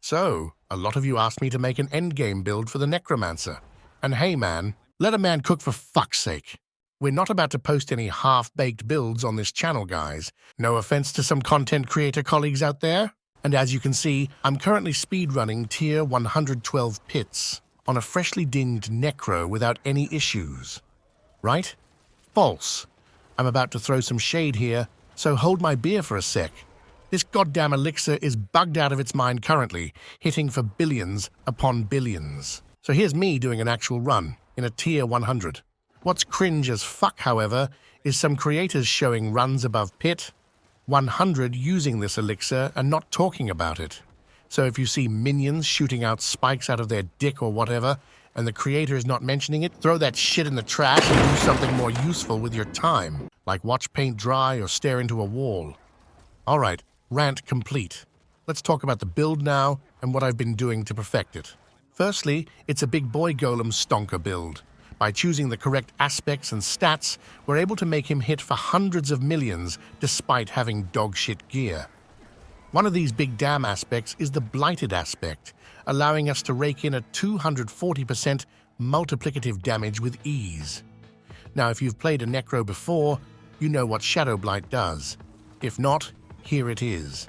So, a lot of you asked me to make an endgame build for the Necromancer. And hey man, let a man cook for fuck's sake. We're not about to post any half-baked builds on this channel, guys. No offense to some content creator colleagues out there. And as you can see, I'm currently speedrunning tier 112 pits on a freshly dinged Necro without any issues. Right? False. I'm about to throw some shade here, so hold my beer for a sec. This goddamn elixir is bugged out of its mind currently, hitting for billions upon billions. So here's me doing an actual run in a tier 100. What's cringe as fuck, however, is some creators showing runs above pit 100 using this elixir and not talking about it. So if you see minions shooting out spikes out of their dick or whatever, and the creator is not mentioning it, throw that shit in the trash and do something more useful with your time, like watch paint dry or stare into a wall. Alright, rant complete. Let's talk about the build now and what I've been doing to perfect it. Firstly, it's a big boy golem stonker build. By choosing the correct aspects and stats, we're able to make him hit for hundreds of millions despite having dogshit gear. One of these big damn aspects is the blighted aspect, allowing us to rake in a 240% multiplicative damage with ease. Now, if you've played a Necro before, you know what Shadow Blight does. If not, here it is.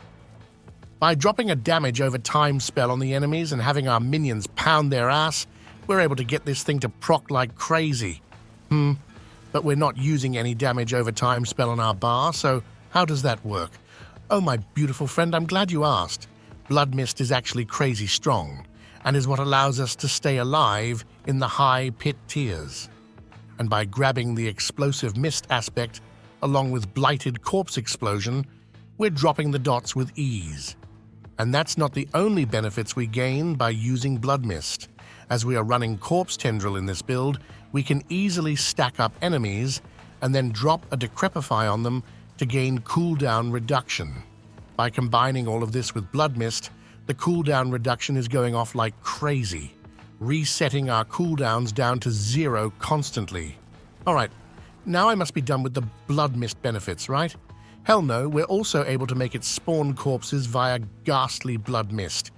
By dropping a damage over time spell on the enemies and having our minions pound their ass, we're able to get this thing to proc like crazy. But we're not using any damage over time spell on our bar, so how does that work? Oh, my beautiful friend, I'm glad you asked. Blood Mist is actually crazy strong, and is what allows us to stay alive in the high pit tiers. And by grabbing the explosive mist aspect, along with blighted corpse explosion, we're dropping the dots with ease. And that's not the only benefits we gain by using Blood Mist. As we are running Corpse Tendril in this build, we can easily stack up enemies and then drop a Decrepify on them to gain cooldown reduction. By combining all of this with Blood Mist, the cooldown reduction is going off like crazy, resetting our cooldowns down to 0 constantly. Alright, now I must be done with the Blood Mist benefits, right? Hell no, we're also able to make it spawn corpses via ghastly Blood Mist,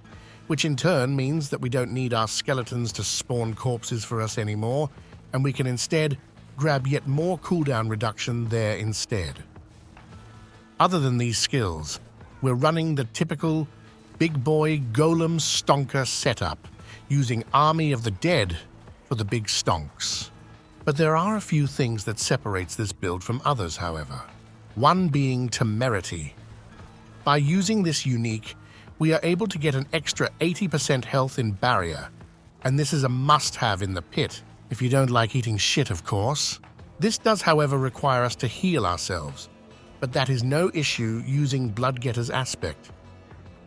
which in turn means that we don't need our skeletons to spawn corpses for us anymore, and we can instead grab yet more cooldown reduction there instead. Other than these skills, we're running the typical big boy golem stonker setup, using Army of the Dead for the big stonks. But there are a few things that separates this build from others, however. One being temerity. By using this unique, we are able to get an extra 80% health in barrier, and this is a must-have in the pit, if you don't like eating shit, of course. This does, however, require us to heal ourselves, but that is no issue using Bloodgetter's aspect.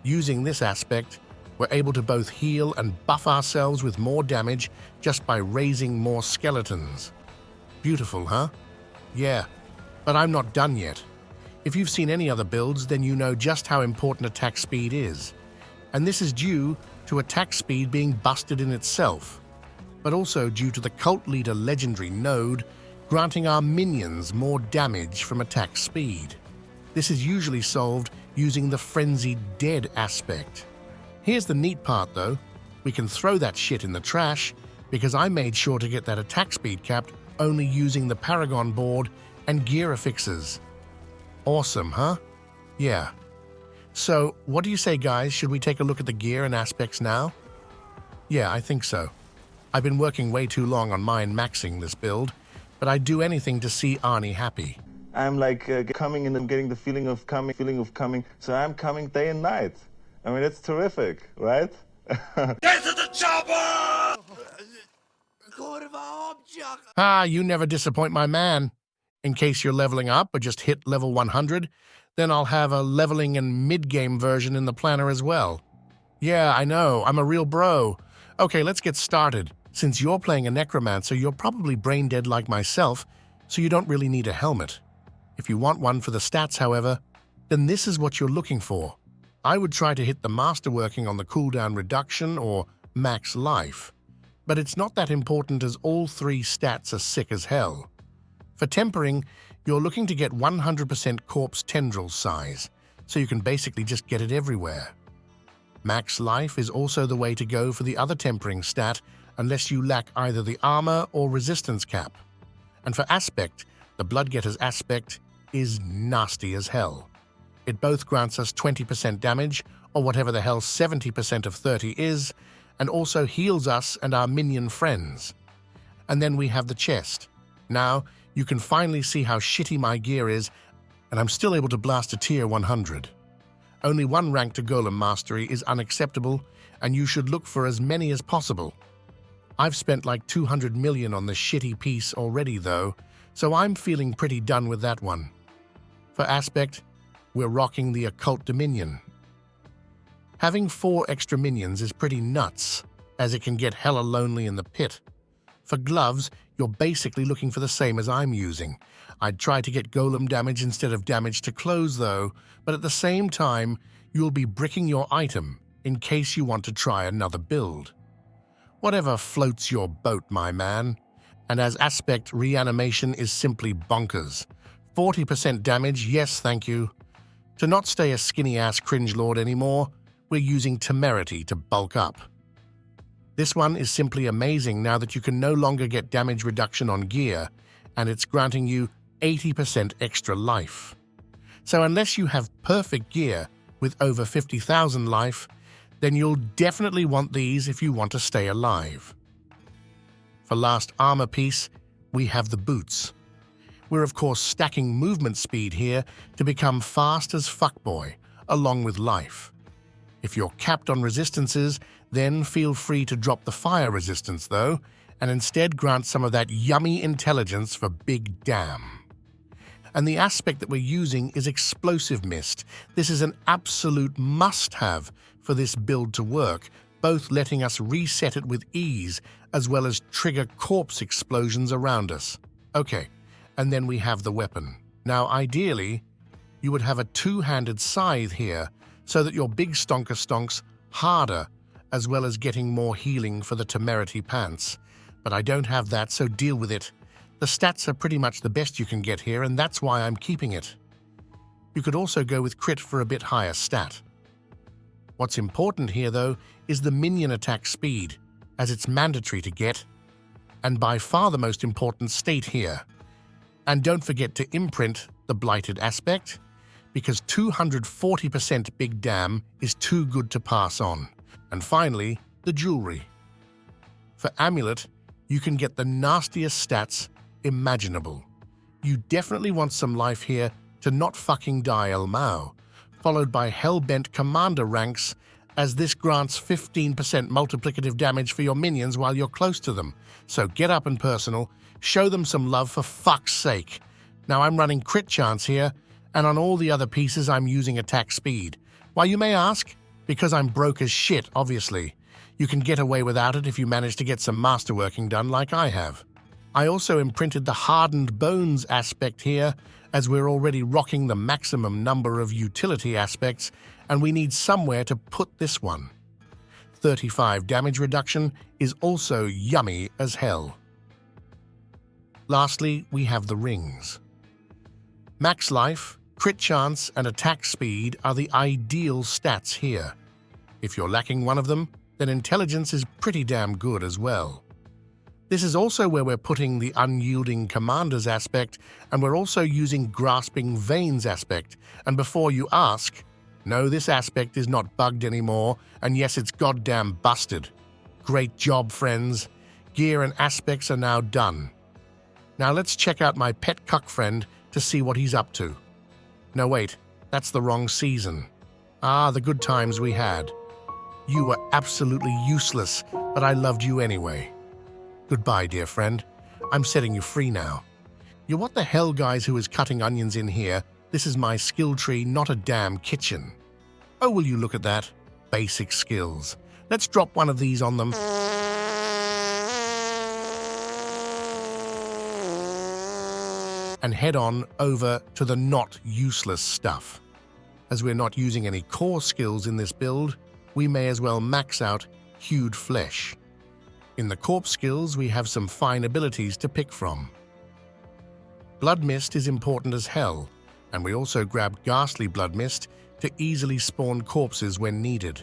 Using this aspect, we're able to both heal and buff ourselves with more damage just by raising more skeletons. Beautiful, huh? Yeah, but I'm not done yet. If you've seen any other builds, then you know just how important attack speed is. And this is due to attack speed being busted in itself, but also due to the cult leader legendary node granting our minions more damage from attack speed. This is usually solved using the Frenzied Dead aspect. Here's the neat part though, we can throw that shit in the trash because I made sure to get that attack speed capped only using the Paragon Board and gear affixes. Awesome, huh? Yeah. So, what do you say, guys? Should we take a look at the gear and aspects now? Yeah, I think so. I've been working way too long on min-maxing this build, but I'd do anything to see Arnie happy. I'm like coming in and getting the feeling of coming. So I'm coming day and night. I mean, it's terrific, right? Get to the chopper! Ah, you never disappoint my man. In case you're leveling up or just hit level 100, then I'll have a leveling and mid-game version in the planner as well. Yeah, I know, I'm a real bro. Okay, let's get started. Since you're playing a Necromancer, you're probably brain dead like myself, so you don't really need a helmet. If you want one for the stats, however, then this is what you're looking for. I would try to hit the masterworking on the cooldown reduction or max life, but it's not that important as all 3 stats are sick as hell. For tempering, you're looking to get 100% corpse tendril size, so you can basically just get it everywhere. Max life is also the way to go for the other tempering stat unless you lack either the armor or resistance cap. And for aspect, the Bloodgetter's aspect is nasty as hell. It both grants us 20% damage, or whatever the hell 70% of 30 is, and also heals us and our minion friends. And then we have the chest. Now, you can finally see how shitty my gear is, and I'm still able to blast a tier 100. Only one rank to Golem Mastery is unacceptable, and you should look for as many as possible. I've spent like 200 million on this shitty piece already though, so I'm feeling pretty done with that one. For aspect, we're rocking the Occult Dominion. Having 4 extra minions is pretty nuts, as it can get hella lonely in the pit. For gloves, you're basically looking for the same as I'm using. I'd try to get golem damage instead of damage to clothes though, but at the same time, you'll be bricking your item in case you want to try another build. Whatever floats your boat, my man. And as aspect, reanimation is simply bonkers. 40% damage, yes thank you. To not stay a skinny-ass cringe-lord anymore, we're using Temerity to bulk up. This one is simply amazing now that you can no longer get damage reduction on gear, and it's granting you 80% extra life. So unless you have perfect gear with over 50,000 life, then you'll definitely want these if you want to stay alive. For last armor piece, we have the boots. We're of course stacking movement speed here to become fast as fuckboy, along with life. If you're capped on resistances, then feel free to drop the fire resistance though, and instead grant some of that yummy intelligence for big damn. And the aspect that we're using is Explosive Mist. This is an absolute must-have for this build to work, both letting us reset it with ease, as well as trigger corpse explosions around us. Okay, and then we have the weapon. Now ideally, you would have a two-handed scythe here, so that your big stonker stonks harder, as well as getting more healing for the Temerity pants. But I don't have that, so deal with it. The stats are pretty much the best you can get here, and that's why I'm keeping it. You could also go with crit for a bit higher stat. What's important here, though, is the minion attack speed, as it's mandatory to get, and by far the most important state here. And don't forget to imprint the blighted aspect, because 240% big damn is too good to pass on. And finally, the jewelry. For amulet, you can get the nastiest stats imaginable. You definitely want some life here to not fucking die El Mao, followed by Hellbent Commander ranks, as this grants 15% multiplicative damage for your minions while you're close to them. So get up and personal, show them some love for fuck's sake. Now I'm running crit chance here, and on all the other pieces I'm using attack speed. Why, you may ask? Because I'm broke as shit, obviously. You can get away without it if you manage to get some masterworking done like I have. I also imprinted the Hardened Bones aspect here, as we're already rocking the maximum number of utility aspects, and we need somewhere to put this one. 35 damage reduction is also yummy as hell. Lastly, we have the rings. Max life, crit chance, and attack speed are the ideal stats here. If you're lacking one of them, then intelligence is pretty damn good as well. This is also where we're putting the Unyielding Commander's aspect, and we're also using Grasping Veins aspect. And before you ask, no, this aspect is not bugged anymore, and yes, it's goddamn busted. Great job, friends. Gear and aspects are now done. Now let's check out my pet cuck friend to see what he's up to. No, wait, that's the wrong season. Ah, the good times we had. You were absolutely useless, but I loved you anyway. Goodbye, dear friend. I'm setting you free now. You're what the hell guys who is cutting onions in here. This is my skill tree, not a damn kitchen. Oh, will you look at that? Basic skills. Let's drop one of these on them. And head on over to the not useless stuff. As we're not using any core skills in this build, we may as well max out Hewed Flesh. In the corpse skills, we have some fine abilities to pick from. Blood Mist is important as hell, and we also grabbed Ghastly Blood Mist to easily spawn corpses when needed.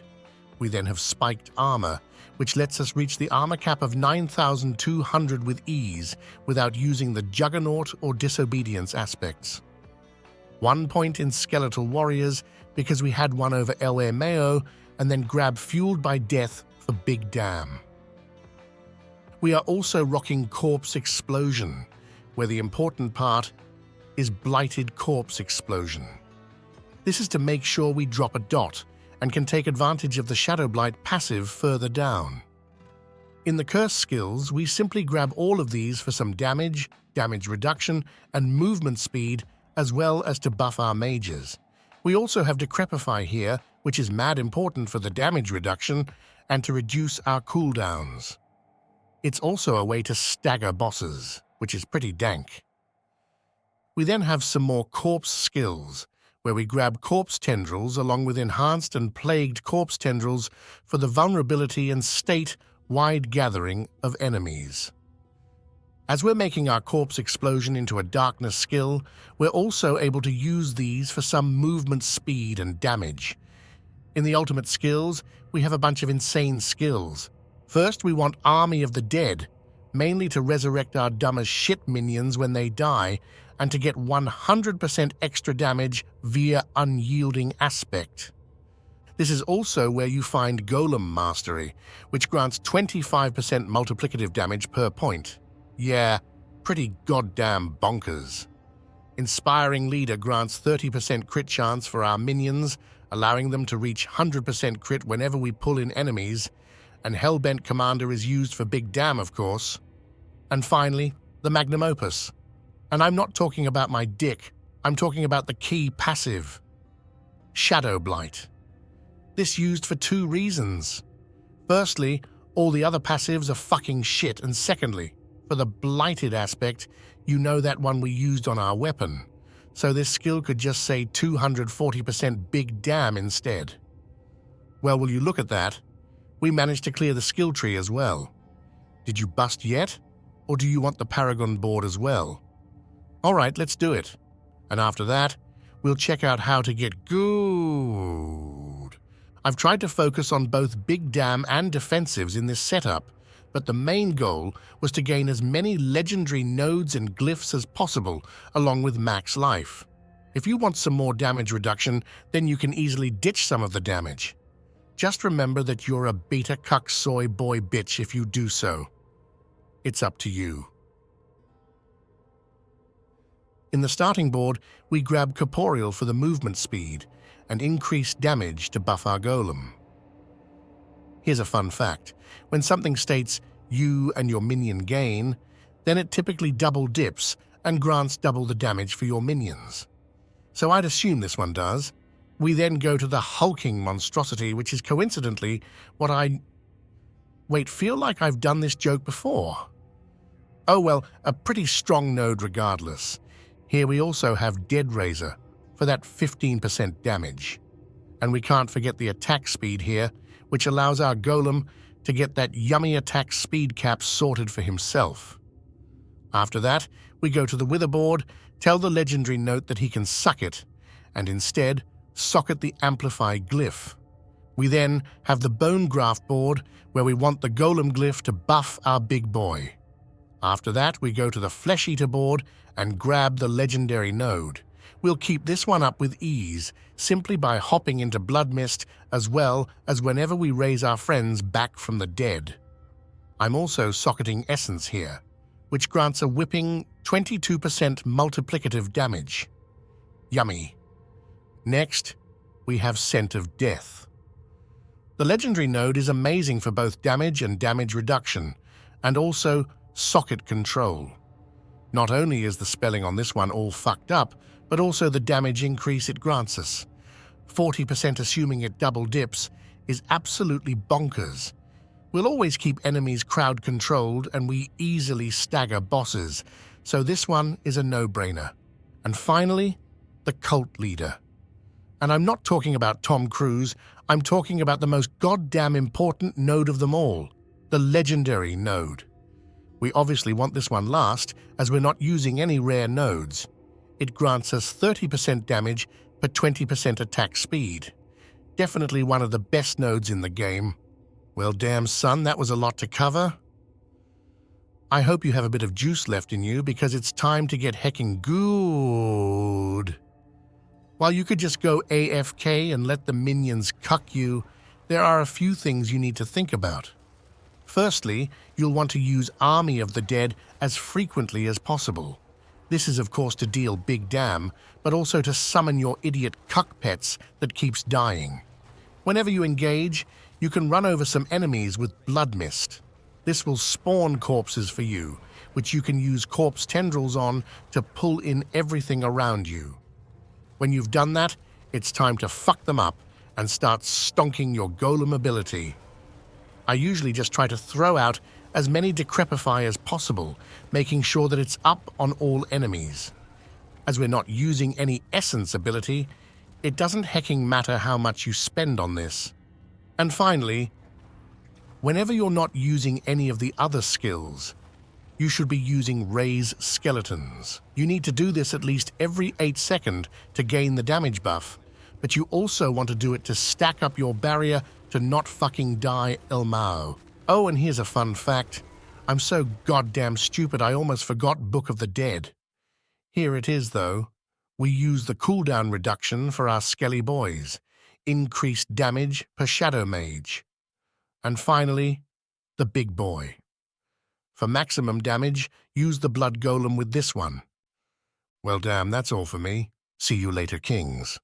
We then have spiked armor, which lets us reach the armor cap of 9,200 with ease without using the Juggernaut or Disobedience aspects. 1 point in Skeletal Warriors because we had one over El Mayo and then grab Fueled by Death for Big Damn. We are also rocking Corpse Explosion, where the important part is Blighted Corpse Explosion. This is to make sure we drop a dot and can take advantage of the Shadow Blight passive further down. In the Curse skills, we simply grab all of these for some damage, damage reduction, and movement speed, as well as to buff our mages. We also have Decrepify here, which is mad important for the damage reduction and to reduce our cooldowns. It's also a way to stagger bosses, which is pretty dank. We then have some more Corpse skills, where we grab Corpse Tendrils along with Enhanced and Plagued Corpse Tendrils for the vulnerability and state-wide gathering of enemies. As we're making our Corpse Explosion into a Darkness skill, we're also able to use these for some movement speed and damage. In the ultimate skills, we have a bunch of insane skills. First, we want Army of the Dead, mainly to resurrect our dumb as shit minions when they die, and to get 100% extra damage via Unyielding Aspect. This is also where you find Golem Mastery, which grants 25% multiplicative damage per point. Yeah, pretty goddamn bonkers. Inspiring Leader grants 30% crit chance for our minions, allowing them to reach 100% crit whenever we pull in enemies, and Hellbent Commander is used for Big Damn, of course. And finally, the Magnum Opus. And I'm not talking about my dick, I'm talking about the key passive. Shadow Blight. This used for 2 reasons. Firstly, all the other passives are fucking shit, and secondly, for the blighted aspect, you know that one we used on our weapon, so this skill could just say 240% Big Damn instead. Well, will you look at that? We managed to clear the skill tree as well. Did you bust yet? Or do you want the Paragon Board as well? Alright, let's do it. And after that, we'll check out how to get good. I've tried to focus on both Big Damn and defensives in this setup, but the main goal was to gain as many legendary nodes and glyphs as possible, along with max life. If you want some more damage reduction, then you can easily ditch some of the damage. Just remember that you're a beta cuck soy boy bitch if you do so. It's up to you. In the starting board, we grab Corporeal for the movement speed and increased damage to buff our golem. Here's a fun fact. When something states you and your minion gain, then it typically double dips and grants double the damage for your minions. So I'd assume this one does. We then go to the hulking monstrosity, which is coincidentally what feel like I've done this joke before. Oh well, a pretty strong node regardless. Here we also have Dead Razor for that 15% damage. And we can't forget the attack speed here, which allows our golem to get that yummy attack speed cap sorted for himself. After that, we go to the Wither board, tell the legendary note that he can suck it, and instead socket the Amplify glyph. We then have the Bone Graft board, where we want the Golem glyph to buff our big boy. After that, we go to the Flesh Eater board and grab the legendary node. We'll keep this one up with ease, simply by hopping into Blood Mist, as well as whenever we raise our friends back from the dead. I'm also socketing Essence here, which grants a whipping 22% multiplicative damage. Yummy. Next, we have Scent of Death. The legendary node is amazing for both damage and damage reduction, and also socket control. Not only is the spelling on this one all fucked up, but also the damage increase it grants us. 40% assuming it double dips is absolutely bonkers. We'll always keep enemies crowd controlled and we easily stagger bosses, so this one is a no-brainer. And finally, the Cult Leader. And I'm not talking about Tom Cruise, I'm talking about the most goddamn important node of them all, the legendary node. We obviously want this one last, as we're not using any rare nodes. It grants us 30% damage per 20% attack speed. Definitely one of the best nodes in the game. Well, damn son, that was a lot to cover. I hope you have a bit of juice left in you because it's time to get heckin' good. While you could just go AFK and let the minions cuck you, there are a few things you need to think about. Firstly, you'll want to use Army of the Dead as frequently as possible. This is of course to deal big damn, but also to summon your idiot cuck pets that keeps dying. Whenever you engage, you can run over some enemies with Blood Mist. This will spawn corpses for you, which you can use corpse tendrils on to pull in everything around you. When you've done that, it's time to fuck them up and start stonking your golem ability. I usually just try to throw out as many Decrepify as possible, making sure that it's up on all enemies. As we're not using any essence ability, it doesn't hecking matter how much you spend on this. And finally, whenever you're not using any of the other skills, you should be using Raise Skeletons. You need to do this at least every 8 seconds to gain the damage buff, but you also want to do it to stack up your barrier to not fucking die El Mao. Oh, and here's a fun fact. I'm so goddamn stupid I almost forgot Book of the Dead. Here it is though. We use the cooldown reduction for our skelly boys. Increased damage per Shadow Mage. And finally, the big boy. For maximum damage, use the Blood Golem with this one. Well damn, that's all for me. See you later, kings.